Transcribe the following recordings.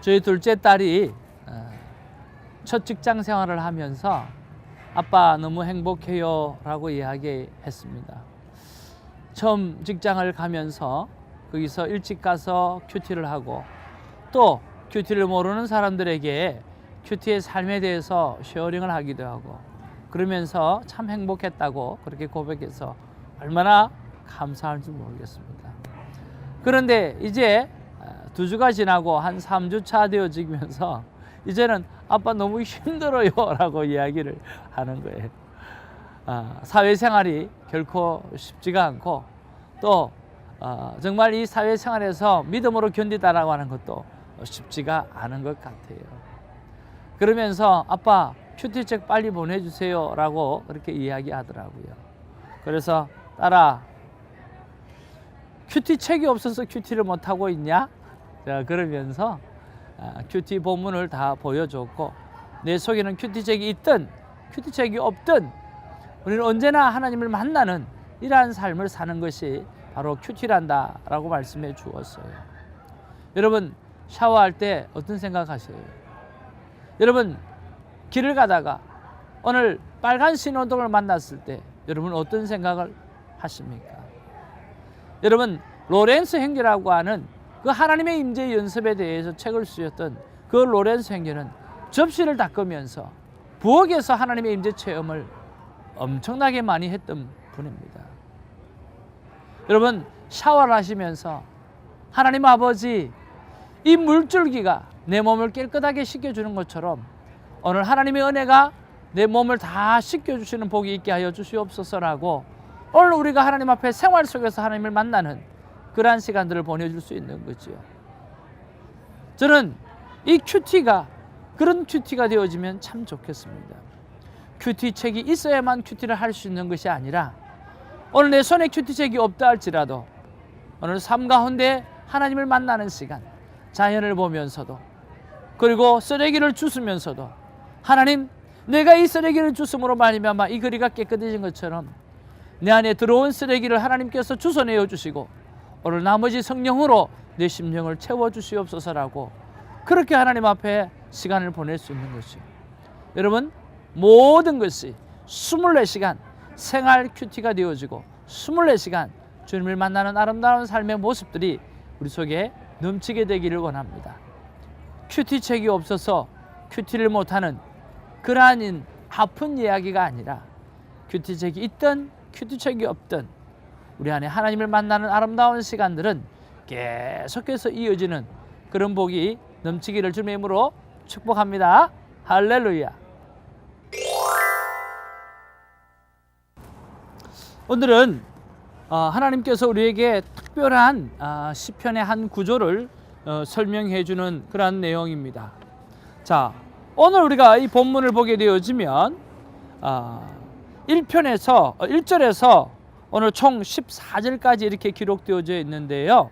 저희 둘째 딸이 첫 직장 생활을 하면서 아빠 너무 행복해요 라고 이야기했습니다. 처음 직장을 가면서 거기서 일찍 가서 큐티를 하고 또 큐티를 모르는 사람들에게 큐티의 삶에 대해서 쉐어링을 하기도 하고 그러면서 참 행복했다고 그렇게 고백해서 얼마나 감사한지 모르겠습니다. 그런데 이제 2주가 지나고 한 3주 차 되어지면서 이제는 아빠 너무 힘들어요 라고 이야기를 하는 거예요. 사회생활이 결코 쉽지가 않고 또 정말 이 사회생활에서 믿음으로 견디다라고 하는 것도 쉽지가 않은 것 같아요. 그러면서 아빠 큐티책 빨리 보내주세요 라고 그렇게 이야기하더라고요. 그래서 딸아, 큐티책이 없어서 큐티를 못하고 있냐? 그러면서 큐티 본문을 다 보여줬고 내 속에는 큐티책이 있든 큐티책이 없든 우리는 언제나 하나님을 만나는 이러한 삶을 사는 것이 바로 큐티란다 라고 말씀해 주었어요. 여러분 샤워할 때 어떤 생각하세요? 여러분 길을 가다가 오늘 빨간 신호등을 만났을 때 여러분 어떤 생각을 하십니까? 여러분 로렌스 형제라고 하는 그 하나님의 임재 연습에 대해서 책을 쓰셨던 그 로렌스 형제는 접시를 닦으면서 부엌에서 하나님의 임재 체험을 엄청나게 많이 했던 분입니다. 여러분 샤워를 하시면서 하나님 아버지 이 물줄기가 내 몸을 깨끗하게 씻겨주는 것처럼 오늘 하나님의 은혜가 내 몸을 다 씻겨주시는 복이 있게 하여 주시옵소서라고 오늘 우리가 하나님 앞에 생활 속에서 하나님을 만나는 그러한 시간들을 보내줄 수 있는 거지요. 저는 이 큐티가 그런 큐티가 되어지면 참 좋겠습니다. 큐티책이 있어야만 큐티를 할 수 있는 것이 아니라 오늘 내 손에 큐티책이 없다 할지라도 오늘 삶 가운데 하나님을 만나는 시간, 자연을 보면서도 그리고 쓰레기를 주스면서도 하나님 내가 이 쓰레기를 주스므로 말미암아 이 거리가 깨끗해진 것처럼 내 안에 들어온 쓰레기를 하나님께서 주워내어 주시고 오늘 나머지 성령으로 내 심령을 채워주시옵소서라고 그렇게 하나님 앞에 시간을 보낼 수 있는 것이요. 여러분 모든 것이 24시간 생활 큐티가 되어지고 24시간 주님을 만나는 아름다운 삶의 모습들이 우리 속에 넘치게 되기를 원합니다. 큐티책이 없어서 큐티를 못하는 그러한 아픈 이야기가 아니라 큐티책이 있든 큐티책이 없든 우리 안에 하나님을 만나는 아름다운 시간들은 계속해서 이어지는 그런 복이 넘치기를 주님의 이름으로 축복합니다. 할렐루야. 오늘은 하나님께서 우리에게 특별한 시편의 한 구조를 설명해 주는 그런 내용입니다. 자, 오늘 우리가 이 본문을 보게 되어지면 1절에서 오늘 총 14절까지 이렇게 기록되어져 있는데요.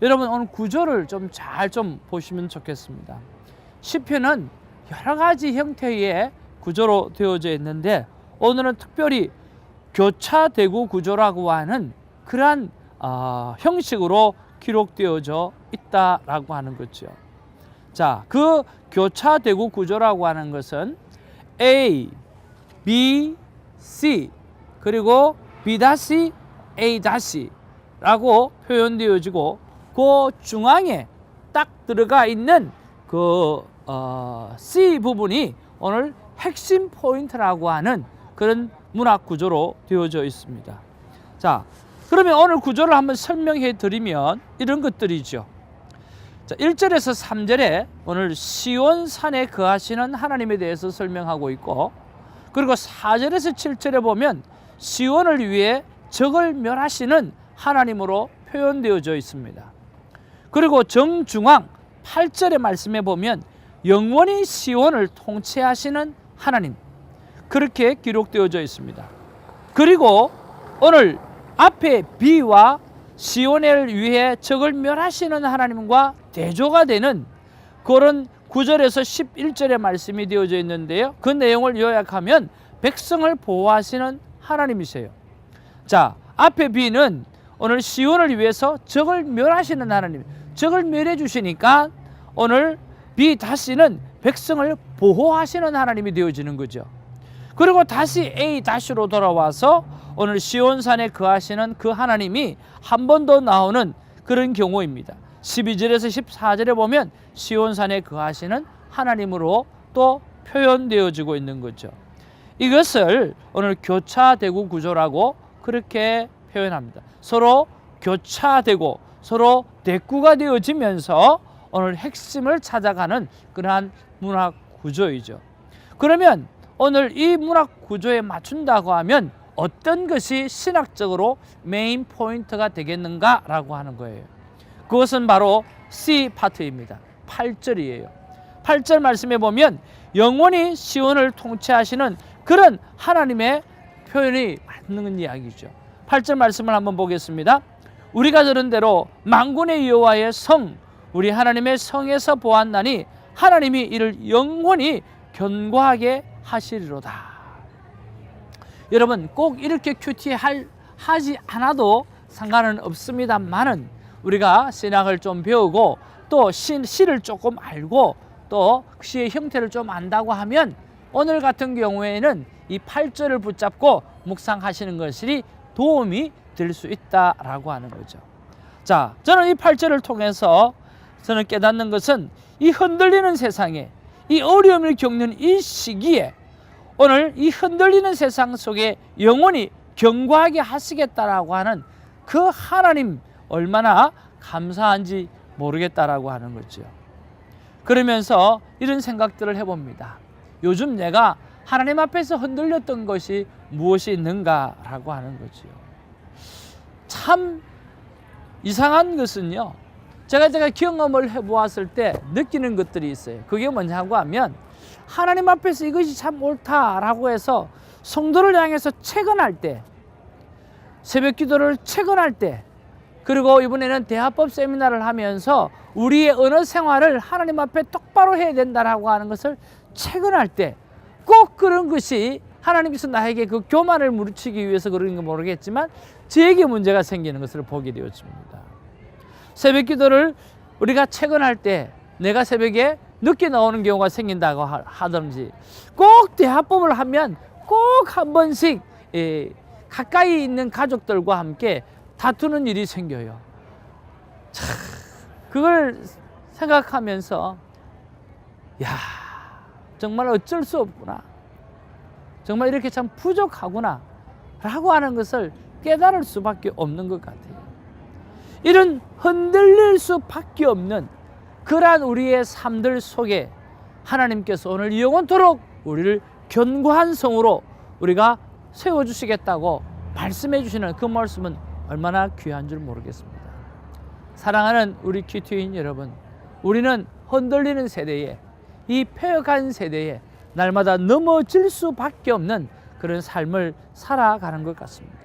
여러분 오늘 구조를 좀 잘 보시면 좋겠습니다. 시편은 여러 가지 형태의 구조로 되어져 있는데 오늘은 특별히 교차대구 구조라고 하는 그러한 형식으로 기록되어져 있다라고 하는 거죠. 자, 그 교차대구 구조라고 하는 것은 A, B, C 그리고 B-A-라고 표현되어지고 그 중앙에 딱 들어가 있는 그 C 부분이 오늘 핵심 포인트라고 하는 그런 문학 구조로 되어져 있습니다. 자, 그러면 오늘 구조를 한번 설명해 드리면 이런 것들이죠. 자, 1절에서 3절에 오늘 시온산에 거하시는 하나님에 대해서 설명하고 있고 그리고 4절에서 7절에 보면 시온을 위해 적을 멸하시는 하나님으로 표현되어져 있습니다. 그리고 정중앙 8절의 말씀에 보면 영원히 시온을 통치하시는 하나님 그렇게 기록되어져 있습니다. 그리고 오늘 앞에 B와 시온을 위해 적을 멸하시는 하나님과 대조가 되는 그런 9절에서 11절의 말씀이 되어져 있는데요. 그 내용을 요약하면 백성을 보호하시는 하나님이세요. 자, 앞에 B는 오늘 시온을 위해서 적을 멸하시는 하나님, 적을 멸해 주시니까 오늘 B 다시는 백성을 보호하시는 하나님이 되어지는 거죠. 그리고 다시 A 다시로 돌아와서 오늘 시온산에 거하시는 그 하나님이 한 번 더 나오는 그런 경우입니다. 12절에서 14절에 보면 시온산에 거하시는 하나님으로 또 표현되어지고 있는 거죠. 이것을 오늘 교차대구 구조라고 그렇게 표현합니다. 서로 교차되고 서로 대구가 되어지면서 오늘 핵심을 찾아가는 그러한 문학 구조이죠. 그러면 오늘 이 문학 구조에 맞춘다고 하면 어떤 것이 신학적으로 메인 포인트가 되겠는가라고 하는 거예요. 그것은 바로 C 파트입니다. 8절이에요. 8절 말씀에 보면 영원히 시온을 통치하시는 그런 하나님의 표현이 맞는 이야기죠. 8절 말씀을 한번 보겠습니다. 우리가 들은 대로 만군의 여호와의 성, 우리 하나님의 성에서 보았나니 하나님이 이를 영원히 견고하게 하시리로다. 여러분, 꼭 이렇게 하지 않아도 상관은 없습니다만은 우리가 신학을 좀 배우고 또 시를 조금 알고 또 시의 형태를 좀 안다고 하면 오늘 같은 경우에는 이 8절을 붙잡고 묵상하시는 것이 도움이 될 수 있다라고 하는 거죠. 자, 저는 이 8절을 통해서 저는 깨닫는 것은 이 흔들리는 세상에, 이 어려움을 겪는 이 시기에 오늘 이 흔들리는 세상 속에 영원히 견고하게 하시겠다라고 하는 그 하나님 얼마나 감사한지 모르겠다라고 하는 거죠. 그러면서 이런 생각들을 해봅니다. 요즘 내가 하나님 앞에서 흔들렸던 것이 무엇이 있는가라고 하는 거죠. 참 이상한 것은요, 제가 경험을 해보았을 때 느끼는 것들이 있어요. 그게 뭐냐고 하면 하나님 앞에서 이것이 참 옳다라고 해서 성도를 향해서 채근할 때, 새벽 기도를 채근할 때, 그리고 이번에는 대화법 세미나를 하면서 우리의 언어 생활을 하나님 앞에 똑바로 해야 된다라고 하는 것을 채근할 때 꼭 그런 것이 하나님께서 나에게 그 교만을 무르치기 위해서 그런 건 모르겠지만 저에게 문제가 생기는 것을 보게 되었습니다. 새벽 기도를 우리가 채근할 때 내가 새벽에 늦게 나오는 경우가 생긴다고 하든지 꼭 대화법을 하면 꼭 한 번씩 가까이 있는 가족들과 함께 다투는 일이 생겨요. 참, 그걸 생각하면서 야, 정말 어쩔 수 없구나, 정말 이렇게 참 부족하구나 라고 하는 것을 깨달을 수밖에 없는 것 같아요. 이런 흔들릴 수밖에 없는 그러한 우리의 삶들 속에 하나님께서 오늘 영원토록 우리를 견고한 성으로 우리가 세워주시겠다고 말씀해 주시는 그 말씀은 얼마나 귀한 줄 모르겠습니다. 사랑하는 우리 큐티인 여러분, 우리는 흔들리는 세대에, 이 폐역한 세대에 날마다 넘어질 수밖에 없는 그런 삶을 살아가는 것 같습니다.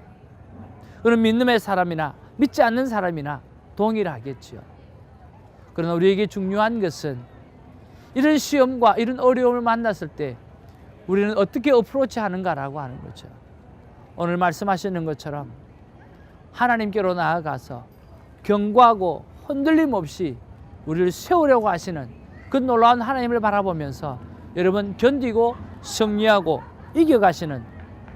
그런 믿음의 사람이나 믿지 않는 사람이나 동일하겠지요. 그러나 우리에게 중요한 것은 이런 시험과 이런 어려움을 만났을 때 우리는 어떻게 어프로치 하는가라고 하는 거죠. 오늘 말씀하시는 것처럼 하나님께로 나아가서 견고하고 흔들림 없이 우리를 세우려고 하시는 그 놀라운 하나님을 바라보면서 여러분 견디고 승리하고 이겨가시는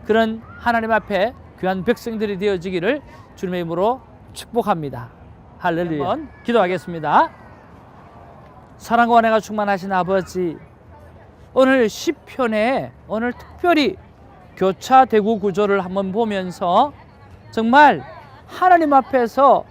그런 하나님 앞에 귀한 백성들이 되어지기를 주님의 이름으로 축복합니다. 할렐루야. 한번 기도하겠습니다. 사랑과 은혜가 충만하신 아버지, 오늘 시편에 오늘 특별히 교차대구 구조를 한번 보면서 정말 하나님 앞에서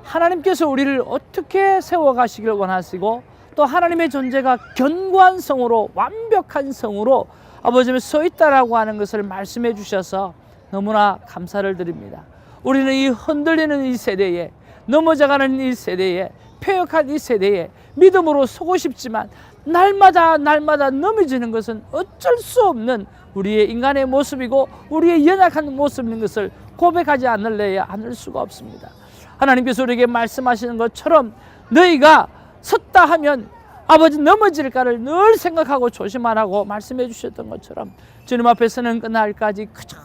하나님께서 우리를 어떻게 세워가시길 원하시고 또 하나님의 존재가 견고한 성으로, 완벽한 성으로 아버지는 서 있다라고 하는 것을 말씀해 주셔서 너무나 감사를 드립니다. 우리는 이 흔들리는 이 세대에, 넘어져가는 이 세대에, 폐역한 이 세대에 믿음으로 서고 싶지만 날마다 넘어지는 것은 어쩔 수 없는 우리의 인간의 모습이고 우리의 연약한 모습인 것을 고백하지 않을 수가 없습니다. 하나님께서 우리에게 말씀하시는 것처럼 너희가 섰다 하면 아버지 넘어질까를 늘 생각하고 조심하라고 말씀해 주셨던 것처럼 주님 앞에 서는 그날까지 그저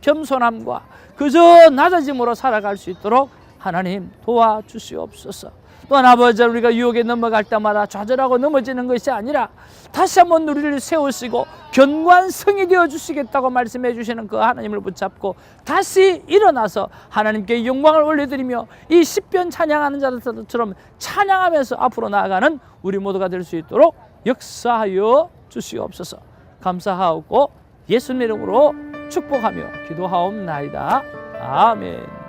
겸손함과 그저 낮아짐으로 살아갈 수 있도록 하나님 도와주시옵소서. 또한 아버지, 우리가 유혹에 넘어갈 때마다 좌절하고 넘어지는 것이 아니라 다시 한번 우리를 세우시고 견고한 성이 되어 주시겠다고 말씀해 주시는 그 하나님을 붙잡고 다시 일어나서 하나님께 영광을 올려드리며 이 시편 찬양하는 자들처럼 찬양하면서 앞으로 나아가는 우리 모두가 될 수 있도록 역사하여 주시옵소서. 감사하고 예수님 이름으로 축복하며 기도하옵나이다. 아멘.